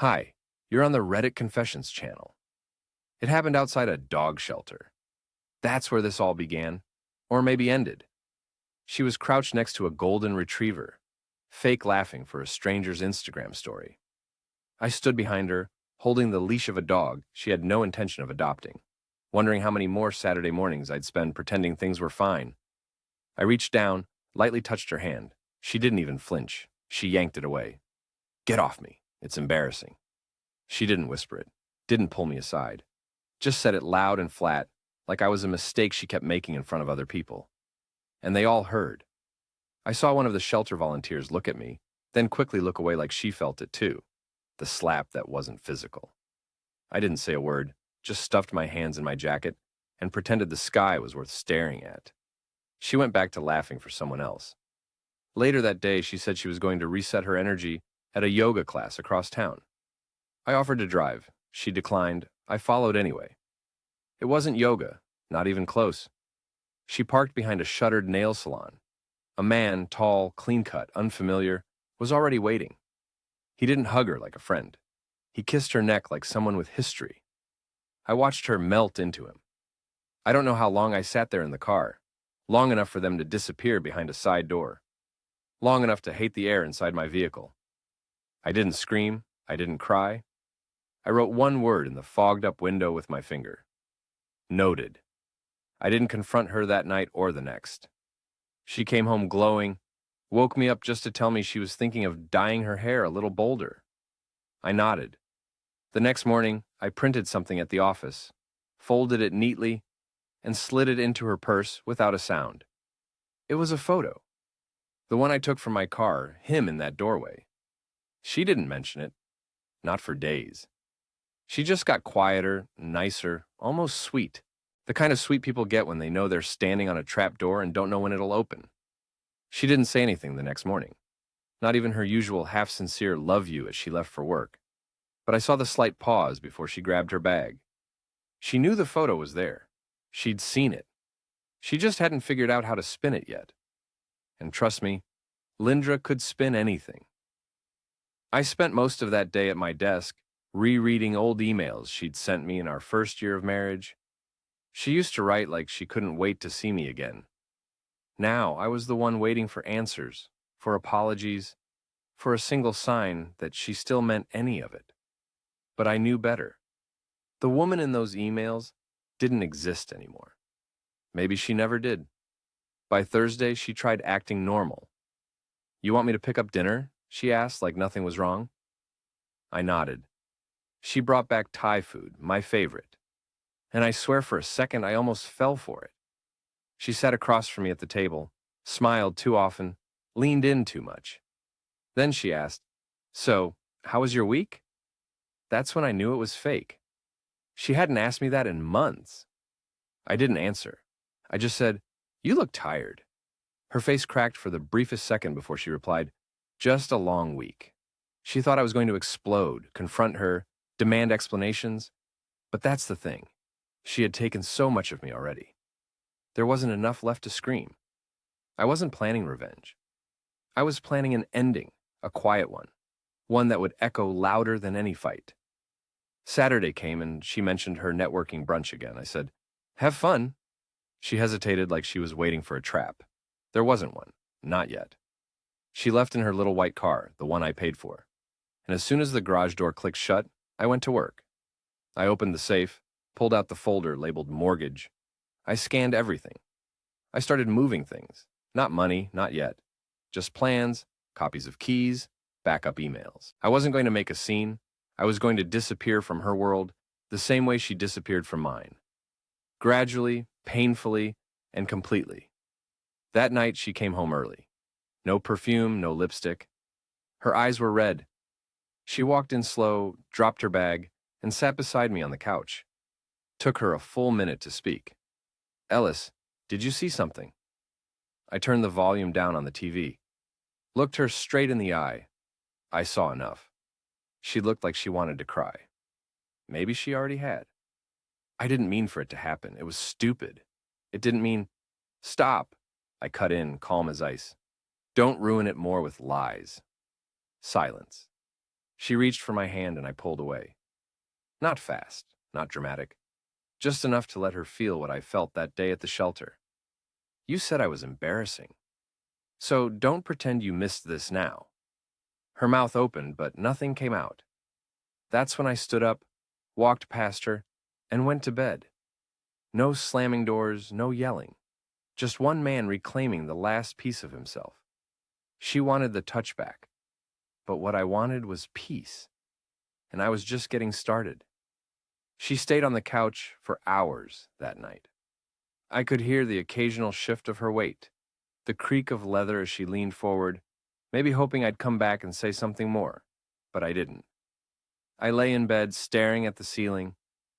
Hi, you're on the Reddit Confessions channel. It happened outside a dog shelter. That's where this all began. Or maybe ended. She was crouched next to a golden retriever, fake laughing for a stranger's Instagram story. I stood behind her, holding the leash of a dog she had no intention of adopting, wondering how many more Saturday mornings I'd spend pretending things were fine. I reached down, lightly touched her hand. She didn't even flinch. She yanked it away. Get off me. It's embarrassing. She didn't whisper it, didn't pull me aside. Just said it loud and flat, like I was a mistake she kept making in front of other people. And they all heard. I saw one of the shelter volunteers look at me, then quickly look away like she felt it too. The slap that wasn't physical. I didn't say a word, just stuffed my hands in my jacket and pretended the sky was worth staring at. She went back to laughing for someone else. Later that day, she said she was going to reset her energy at a yoga class across town. I offered to drive. She declined. I followed anyway. It wasn't yoga, not even close. She parked behind a shuttered nail salon. A man, tall, clean-cut, unfamiliar, was already waiting. He didn't hug her like a friend. He kissed her neck like someone with history. I watched her melt into him. I don't know how long I sat there in the car, long enough for them to disappear behind a side door, long enough to hate the air inside my vehicle. I didn't scream. I didn't cry. I wrote one word in the fogged-up window with my finger. Noted. I didn't confront her that night or the next. She came home glowing, woke me up just to tell me she was thinking of dyeing her hair a little bolder. I nodded. The next morning, I printed something at the office, folded it neatly, and slid it into her purse without a sound. It was a photo. The one I took from my car, him in that doorway. She didn't mention it. Not for days. She just got quieter, nicer, almost sweet. The kind of sweet people get when they know they're standing on a trap door and don't know when it'll open. She didn't say anything the next morning. Not even her usual half-sincere love you as she left for work. But I saw the slight pause before she grabbed her bag. She knew the photo was there. She'd seen it. She just hadn't figured out how to spin it yet. And trust me, Lindra could spin anything. I spent most of that day at my desk, rereading old emails she'd sent me in our first year of marriage. She used to write like she couldn't wait to see me again. Now I was the one waiting for answers, for apologies, for a single sign that she still meant any of it. But I knew better. The woman in those emails didn't exist anymore. Maybe she never did. By Thursday, she tried acting normal. You want me to pick up dinner? She asked like nothing was wrong. I nodded. She brought back Thai food, my favorite. And I swear for a second I almost fell for it. She sat across from me at the table, smiled too often, leaned in too much. Then she asked, "So, how was your week?" That's when I knew it was fake. She hadn't asked me that in months. I didn't answer. I just said, "You look tired." Her face cracked for the briefest second before she replied, "Just a long week." She thought I was going to explode, confront her, demand explanations. But that's the thing. She had taken so much of me already. There wasn't enough left to scream. I wasn't planning revenge. I was planning an ending, a quiet one that would echo louder than any fight. Saturday came and she mentioned her networking brunch again. I said, "Have fun." She hesitated like she was waiting for a trap. There wasn't one, not yet. She left in her little white car, the one I paid for. And as soon as the garage door clicked shut, I went to work. I opened the safe, pulled out the folder labeled mortgage. I scanned everything. I started moving things. Not money, not yet. Just plans, copies of keys, backup emails. I wasn't going to make a scene. I was going to disappear from her world the same way she disappeared from mine. Gradually, painfully, and completely. That night, she came home early. No perfume, no lipstick. Her eyes were red. She walked in slow, dropped her bag, and sat beside me on the couch. Took her a full minute to speak. "Ellis, did you see something?" I turned the volume down on the TV. Looked her straight in the eye. I saw enough. She looked like she wanted to cry. Maybe she already had. I didn't mean for it to happen. It was stupid. It didn't mean, "Stop." I cut in, calm as ice. "Don't ruin it more with lies." Silence. She reached for my hand and I pulled away. Not fast, not dramatic, just enough to let her feel what I felt that day at the shelter. You said I was embarrassing. So don't pretend you missed this now. Her mouth opened, but nothing came out. That's when I stood up, walked past her, and went to bed. No slamming doors, no yelling. Just one man reclaiming the last piece of himself. She wanted the touchback, but what I wanted was peace, and I was just getting started. She stayed on the couch for hours that night. I could hear the occasional shift of her weight, the creak of leather as she leaned forward, maybe hoping I'd come back and say something more, but I didn't. I lay in bed staring at the ceiling,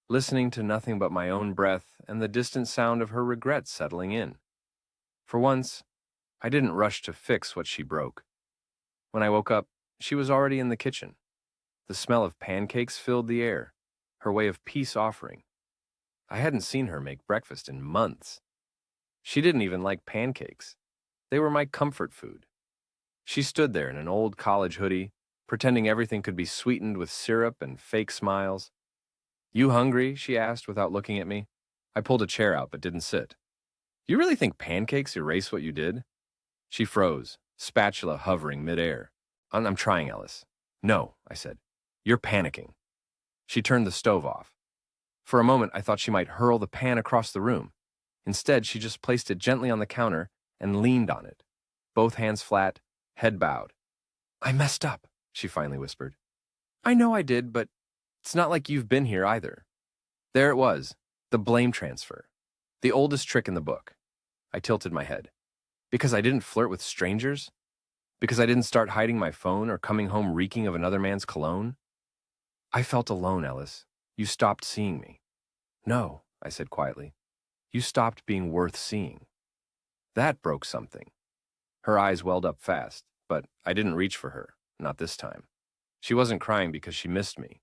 listening to nothing but my own breath and the distant sound of her regret settling in. For once, I didn't rush to fix what she broke. When I woke up, she was already in the kitchen. The smell of pancakes filled the air, her way of peace offering. I hadn't seen her make breakfast in months. She didn't even like pancakes. They were my comfort food. She stood there in an old college hoodie, pretending everything could be sweetened with syrup and fake smiles. "You hungry?" she asked without looking at me. I pulled a chair out but didn't sit. "You really think pancakes erase what you did?" She froze, spatula hovering midair. I'm trying, Ellis." "No," I said. "You're panicking." She turned the stove off. For a moment, I thought she might hurl the pan across the room. Instead, she just placed it gently on the counter and leaned on it, both hands flat, head bowed. "I messed up," she finally whispered. "I know I did, but it's not like you've been here either." There it was, the blame transfer. The oldest trick in the book. I tilted my head. Because I didn't flirt with strangers? Because I didn't start hiding my phone or coming home reeking of another man's cologne? I felt alone, Ellis. You stopped seeing me. "No," I said quietly. "You stopped being worth seeing." That broke something. Her eyes welled up fast, but I didn't reach for her, not this time. She wasn't crying because she missed me.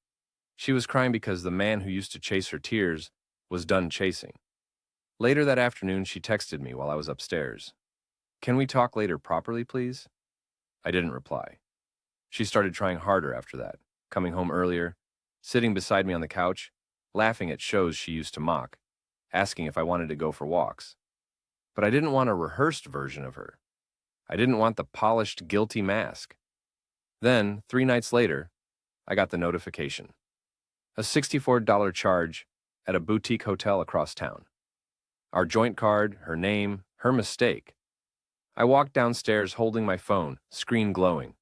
She was crying because the man who used to chase her tears was done chasing. Later that afternoon, she texted me while I was upstairs. "Can we talk later properly, please?" I didn't reply. She started trying harder after that, coming home earlier, sitting beside me on the couch, laughing at shows she used to mock, asking if I wanted to go for walks. But I didn't want a rehearsed version of her. I didn't want the polished, guilty mask. Then, 3 nights later, I got the notification. A $64 charge at a boutique hotel across town. Our joint card, her name, her mistake. I walked downstairs holding my phone, screen glowing.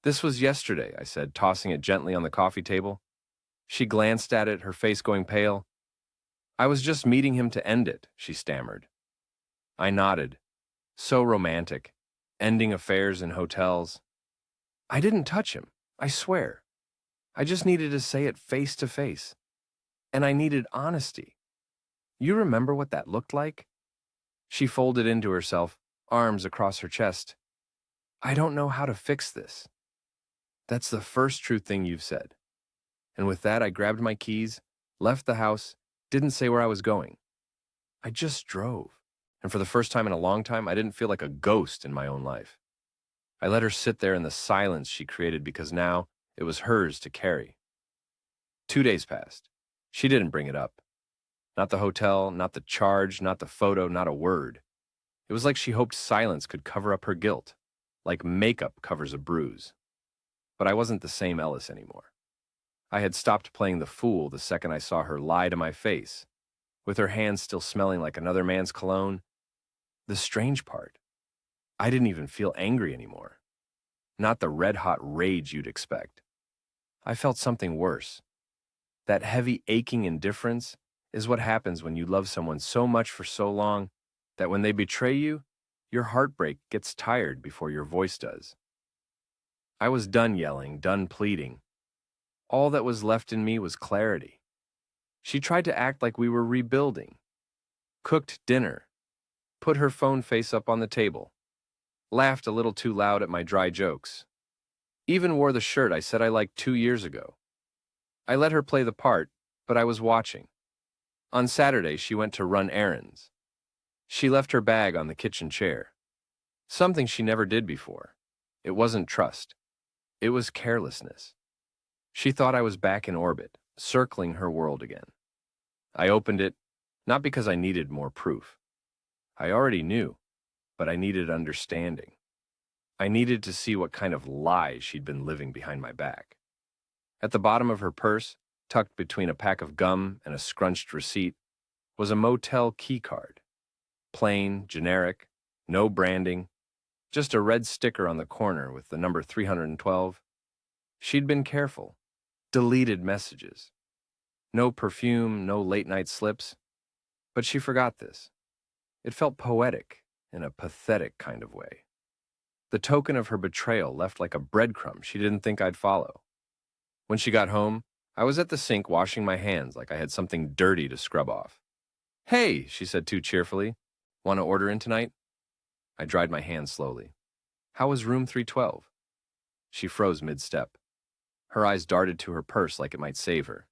"This was yesterday," I said, tossing it gently on the coffee table. She glanced at it, her face going pale. "I was just meeting him to end it," she stammered. I nodded. So romantic. Ending affairs in hotels. "I didn't touch him, I swear. I just needed to say it face to face. And I needed honesty. You remember what that looked like?" She folded into herself, arms across her chest. "I don't know how to fix this." "That's the first true thing you've said." And with that, I grabbed my keys, left the house, didn't say where I was going. I just drove. And for the first time in a long time, I didn't feel like a ghost in my own life. I let her sit there in the silence she created because now it was hers to carry. 2 days passed. She didn't bring it up. Not the hotel, not the charge, not the photo, not a word. It was like she hoped silence could cover up her guilt, like makeup covers a bruise. But I wasn't the same Ellis anymore. I had stopped playing the fool the second I saw her lie to my face, with her hands still smelling like another man's cologne. The strange part, I didn't even feel angry anymore. Not the red-hot rage you'd expect. I felt something worse. That heavy, aching indifference is what happens when you love someone so much for so long that when they betray you, your heartbreak gets tired before your voice does. I was done yelling, done pleading. All that was left in me was clarity. She tried to act like we were rebuilding. Cooked dinner. Put her phone face up on the table. Laughed a little too loud at my dry jokes. Even wore the shirt I said I liked 2 years ago. I let her play the part, but I was watching. On Saturday, she went to run errands. She left her bag on the kitchen chair. Something she never did before. It wasn't trust. It was carelessness. She thought I was back in orbit, circling her world again. I opened it, not because I needed more proof. I already knew, but I needed understanding. I needed to see what kind of lies she'd been living behind my back. At the bottom of her purse, tucked between a pack of gum and a scrunched receipt, was a motel key card. Plain, generic, no branding, just a red sticker on the corner with the number 312. She'd been careful. Deleted messages. No perfume, no late-night slips. But she forgot this. It felt poetic in a pathetic kind of way. The token of her betrayal left like a breadcrumb she didn't think I'd follow. When she got home, I was at the sink washing my hands like I had something dirty to scrub off. "Hey," she said too cheerfully. "Want to order in tonight?" I dried my hands slowly. "How was room 312? She froze mid-step. Her eyes darted to her purse like it might save her.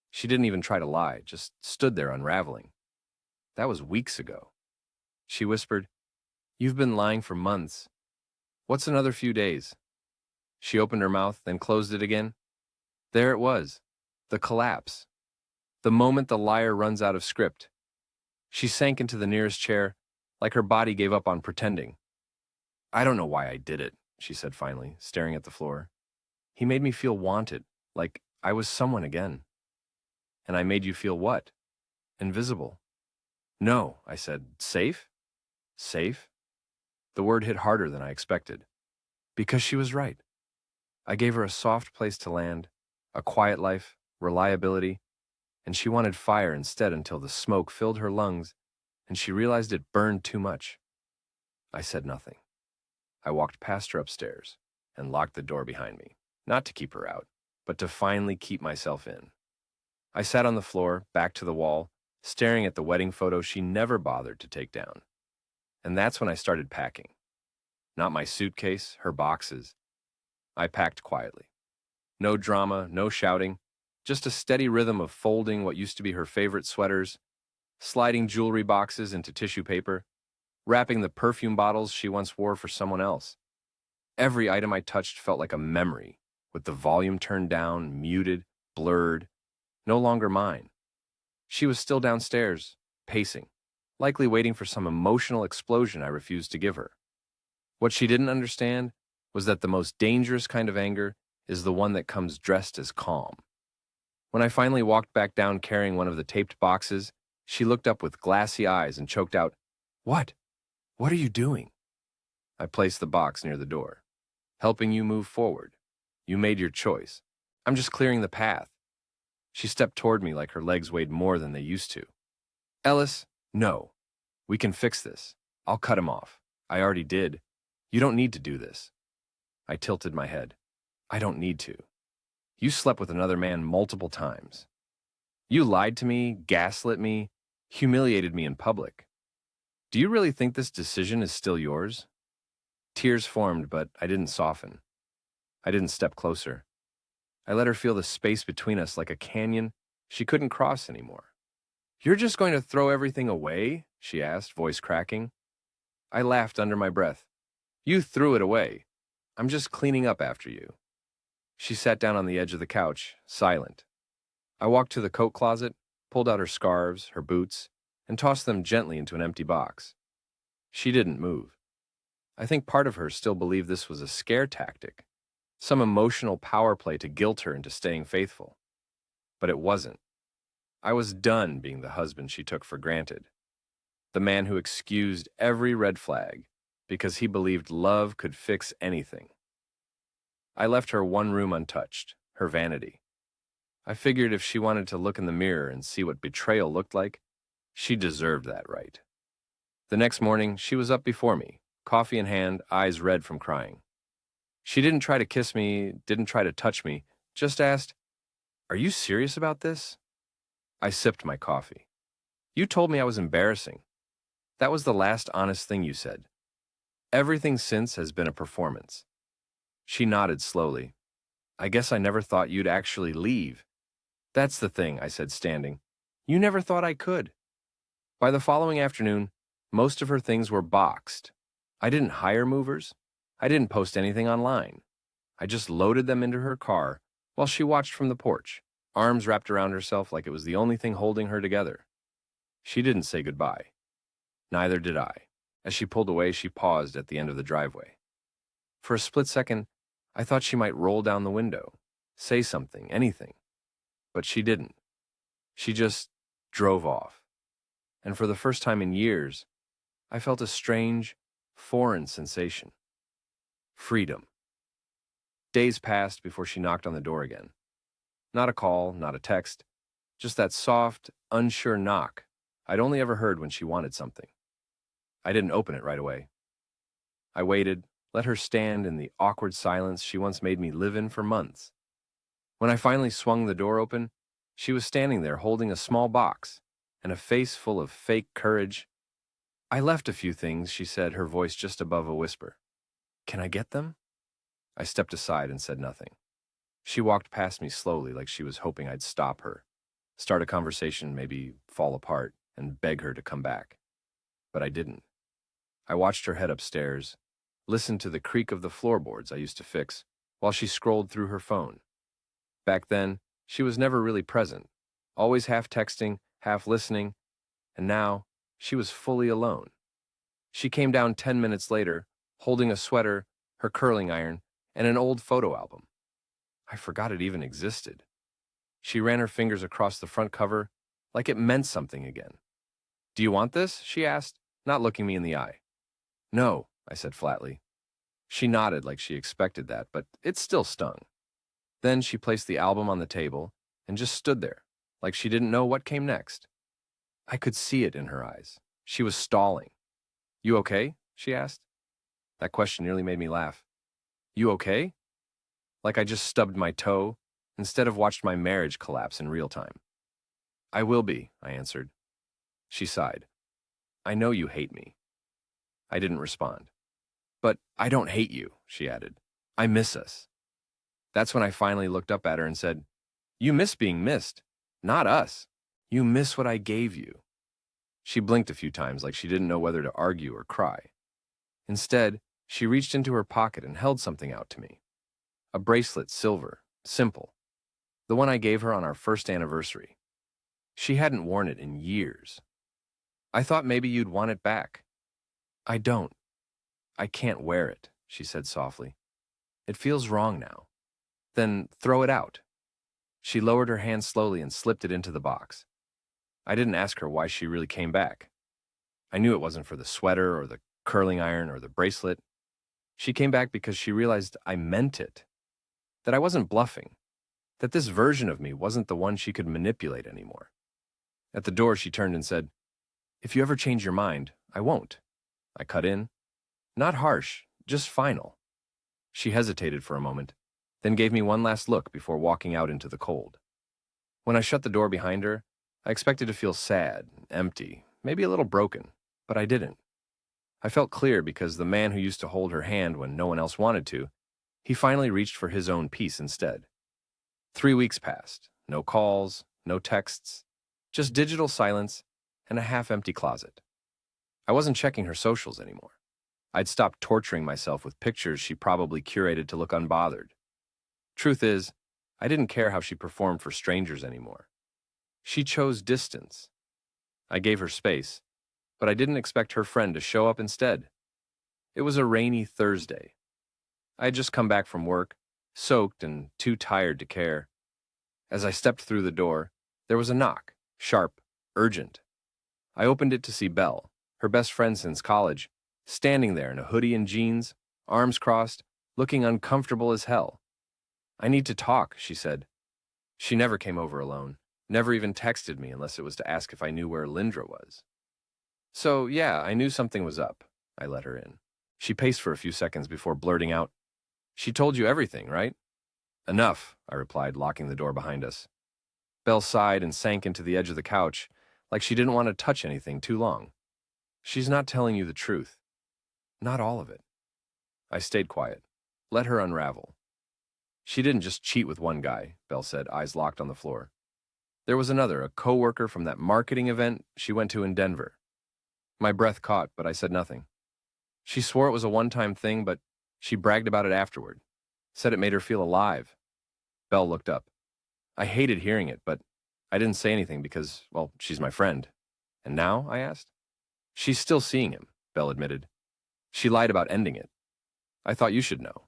She didn't even try to lie, just stood there unraveling. That was weeks ago. She whispered, "You've been lying for months. What's another few days?" She opened her mouth, then closed it again. There it was, the collapse. The moment the liar runs out of script. She sank into the nearest chair, like her body gave up on pretending. "I don't know why I did it," she said finally, staring at the floor. "He made me feel wanted, like I was someone again." "And I made you feel what? Invisible?" "No," I said. "Safe?" "Safe?" The word hit harder than I expected. Because she was right. I gave her a soft place to land, a quiet life, reliability, and she wanted fire instead until the smoke filled her lungs and she realized it burned too much. I said nothing. I walked past her upstairs and locked the door behind me, not to keep her out, but to finally keep myself in. I sat on the floor, back to the wall, staring at the wedding photo she never bothered to take down. And that's when I started packing. Not my suitcase, her boxes. I packed quietly. No drama, no shouting, just a steady rhythm of folding what used to be her favorite sweaters, sliding jewelry boxes into tissue paper, wrapping the perfume bottles she once wore for someone else. Every item I touched felt like a memory, with the volume turned down, muted, blurred, no longer mine. She was still downstairs, pacing, likely waiting for some emotional explosion I refused to give her. What she didn't understand was that the most dangerous kind of anger is the one that comes dressed as calm. When I finally walked back down carrying one of the taped boxes, she looked up with glassy eyes and choked out, "What? What are you doing?" I placed the box near the door. "Helping you move forward. You made your choice. I'm just clearing the path." She stepped toward me like her legs weighed more than they used to. "Ellis, no. We can fix this. I'll cut him off. I already did. You don't need to do this." I tilted my head. "I don't need to. You slept with another man multiple times. You lied to me, gaslit me, humiliated me in public. Do you really think this decision is still yours?" Tears formed, but I didn't soften. I didn't step closer. I let her feel the space between us like a canyon she couldn't cross anymore. "You're just going to throw everything away?" she asked, voice cracking. I laughed under my breath. "You threw it away. I'm just cleaning up after you." She sat down on the edge of the couch, silent. I walked to the coat closet, pulled out her scarves, her boots, and tossed them gently into an empty box. She didn't move. I think part of her still believed this was a scare tactic, some emotional power play to guilt her into staying faithful. But it wasn't. I was done being the husband she took for granted, the man who excused every red flag because he believed love could fix anything. I left her one room untouched, her vanity. I figured if she wanted to look in the mirror and see what betrayal looked like, she deserved that right. The next morning, she was up before me, coffee in hand, eyes red from crying. She didn't try to kiss me, didn't try to touch me, just asked, "Are you serious about this?" I sipped my coffee. "You told me I was embarrassing. That was the last honest thing you said. Everything since has been a performance." She nodded slowly. "I guess I never thought you'd actually leave." "That's the thing," I said, standing. "You never thought I could." By the following afternoon, most of her things were boxed. I didn't hire movers. I didn't post anything online. I just loaded them into her car, while she watched from the porch, arms wrapped around herself like it was the only thing holding her together. She didn't say goodbye. Neither did I. As she pulled away, she paused at the end of the driveway. For a split second, I thought she might roll down the window, say something, anything. But she didn't. She just drove off. And for the first time in years, I felt a strange, foreign sensation. Freedom. Days passed before she knocked on the door again. Not a call, not a text, just that soft, unsure knock I'd only ever heard when she wanted something. I didn't open it right away. I waited, let her stand in the awkward silence she once made me live in for months. When I finally swung the door open, she was standing there holding a small box and a face full of fake courage. "I left a few things," she said, her voice just above a whisper. "Can I get them?" I stepped aside and said nothing. She walked past me slowly like she was hoping I'd stop her, start a conversation, maybe fall apart, and beg her to come back. But I didn't. I watched her head upstairs, listened to the creak of the floorboards I used to fix, while she scrolled through her phone. Back then, she was never really present, always half texting, half listening, and now she was fully alone. She came down 10 minutes later, holding a sweater, her curling iron, and an old photo album. I forgot it even existed. She ran her fingers across the front cover like it meant something again. "Do you want this?" she asked, not looking me in the eye. "No," I said flatly. She nodded like she expected that, but it still stung. Then she placed the album on the table and just stood there, like she didn't know what came next. I could see it in her eyes. She was stalling. "You okay?" she asked. That question nearly made me laugh. "You okay?" Like I just stubbed my toe, instead of watched my marriage collapse in real time. "I will be," I answered. She sighed. "I know you hate me." I didn't respond. "But I don't hate you," she added. "I miss us." That's when I finally looked up at her and said, "You miss being missed, not us. You miss what I gave you." She blinked a few times like she didn't know whether to argue or cry. Instead, she reached into her pocket and held something out to me. A bracelet, silver, simple. The one I gave her on our first anniversary. She hadn't worn it in years. "I thought maybe you'd want it back." "I don't. I can't wear it," she said softly. "It feels wrong now." "Then throw it out." She lowered her hand slowly and slipped it into the box. I didn't ask her why she really came back. I knew it wasn't for the sweater or the curling iron or the bracelet. She came back because she realized I meant it, that I wasn't bluffing, that this version of me wasn't the one she could manipulate anymore. At the door, she turned and said, "If you ever change your mind, I won't." I cut in. Not harsh, just final. She hesitated for a moment, then gave me one last look before walking out into the cold. When I shut the door behind her, I expected to feel sad, empty, maybe a little broken, but I didn't. I felt clear because the man who used to hold her hand when no one else wanted to, he finally reached for his own peace instead. 3 weeks passed, no calls, no texts, just digital silence and a half-empty closet. I wasn't checking her socials anymore. I'd stopped torturing myself with pictures she probably curated to look unbothered. Truth is, I didn't care how she performed for strangers anymore. She chose distance. I gave her space, but I didn't expect her friend to show up instead. It was a rainy Thursday. I had just come back from work, soaked and too tired to care. As I stepped through the door, there was a knock, sharp, urgent. I opened it to see Belle, her best friend since college, standing there in a hoodie and jeans, arms crossed, looking uncomfortable as hell. "I need to talk," she said. She never came over alone, never even texted me unless it was to ask if I knew where Lindra was. So, yeah, I knew something was up. I let her in. She paced for a few seconds before blurting out, "She told you everything, right?" "Enough," I replied, locking the door behind us. Belle sighed and sank into the edge of the couch, like she didn't want to touch anything too long. "She's not telling you the truth. Not all of it." I stayed quiet. Let her unravel. "She didn't just cheat with one guy," Belle said, eyes locked on the floor. "There was another, a coworker from that marketing event she went to in Denver." My breath caught, but I said nothing. "She swore it was a one-time thing, but she bragged about it afterward. Said it made her feel alive." Belle looked up. I hated hearing it, but I didn't say anything because, well, she's my friend. And now? I asked. She's still seeing him, Belle admitted. She lied about ending it. I thought you should know.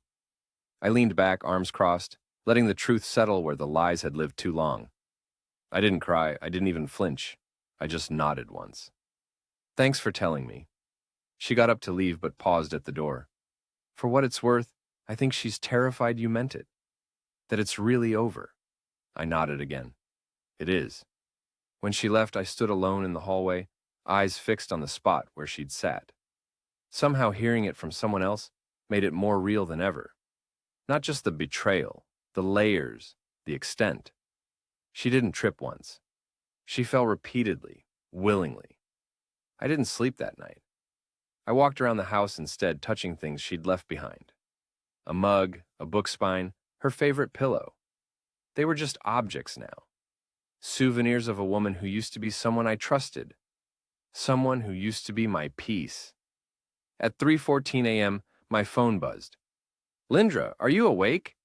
I leaned back, arms crossed, letting the truth settle where the lies had lived too long. I didn't cry. I didn't even flinch. I just nodded once. Thanks for telling me. She got up to leave but paused at the door. For what it's worth, I think she's terrified you meant it. That it's really over. I nodded again. It is. When she left, I stood alone in the hallway, eyes fixed on the spot where she'd sat. Somehow hearing it from someone else made it more real than ever. Not just the betrayal, the layers, the extent. She didn't trip once. She fell repeatedly, willingly. I didn't sleep that night. I walked around the house instead, touching things she'd left behind. A mug, a book spine, her favorite pillow. They were just objects now. Souvenirs of a woman who used to be someone I trusted. Someone who used to be my peace. At 3:14 a.m., my phone buzzed. Lindra, are you awake?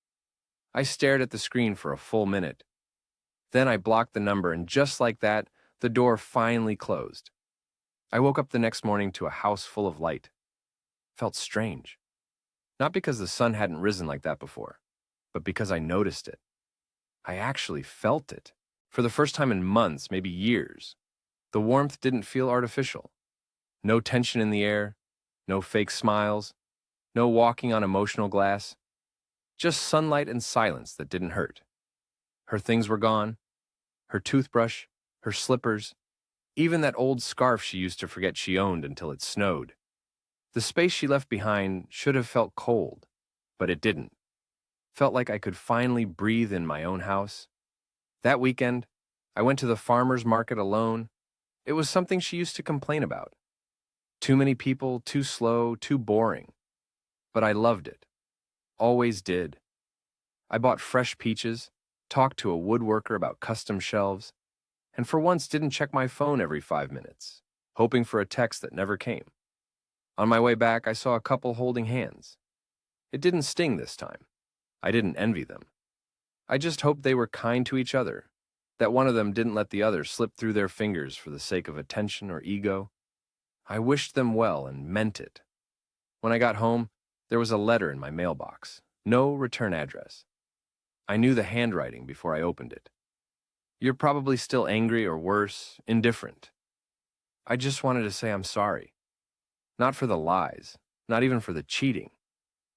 I stared at the screen for a full minute. Then I blocked the number, and just like that, the door finally closed. I woke up the next morning to a house full of light. Felt strange. Not because the sun hadn't risen like that before, but because I noticed it. I actually felt it. For the first time in months, maybe years. The warmth didn't feel artificial. No tension in the air, no fake smiles, no walking on emotional glass. Just sunlight and silence that didn't hurt. Her things were gone. Her toothbrush, her slippers, even that old scarf she used to forget she owned until it snowed. The space she left behind should have felt cold, but it didn't. Felt like I could finally breathe in my own house. That weekend, I went to the farmer's market alone. It was something she used to complain about. Too many people, too slow, too boring. But I loved it. Always did. I bought fresh peaches, talked to a woodworker about custom shelves, and for once didn't check my phone every 5 minutes, hoping for a text that never came. On my way back, I saw a couple holding hands. It didn't sting this time. I didn't envy them. I just hoped they were kind to each other, that one of them didn't let the other slip through their fingers for the sake of attention or ego. I wished them well and meant it. When I got home, there was a letter in my mailbox. No return address. I knew the handwriting before I opened it. You're probably still angry or worse, indifferent. I just wanted to say I'm sorry. Not for the lies, not even for the cheating,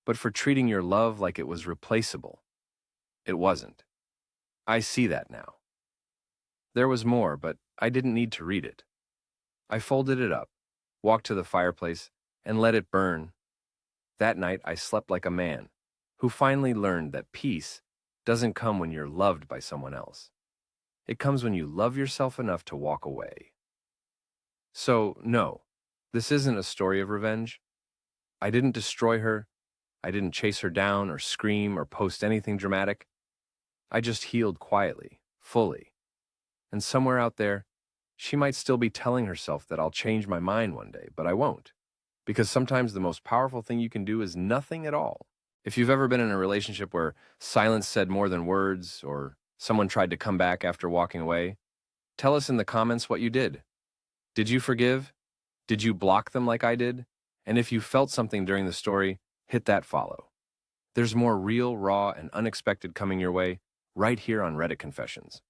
but for treating your love like it was replaceable. It wasn't. I see that now. There was more, but I didn't need to read it. I folded it up, walked to the fireplace, and let it burn. That night, I slept like a man who finally learned that peace doesn't come when you're loved by someone else. It comes when you love yourself enough to walk away. So, no, this isn't a story of revenge. I didn't destroy her. I didn't chase her down or scream or post anything dramatic. I just healed quietly, fully. And somewhere out there, she might still be telling herself that I'll change my mind one day, but I won't. Because sometimes the most powerful thing you can do is nothing at all. If you've ever been in a relationship where silence said more than words, or someone tried to come back after walking away, tell us in the comments what you did. Did you forgive? Did you block them like I did? And if you felt something during the story, hit that follow. There's more real, raw, and unexpected coming your way right here on Reddit Confessions.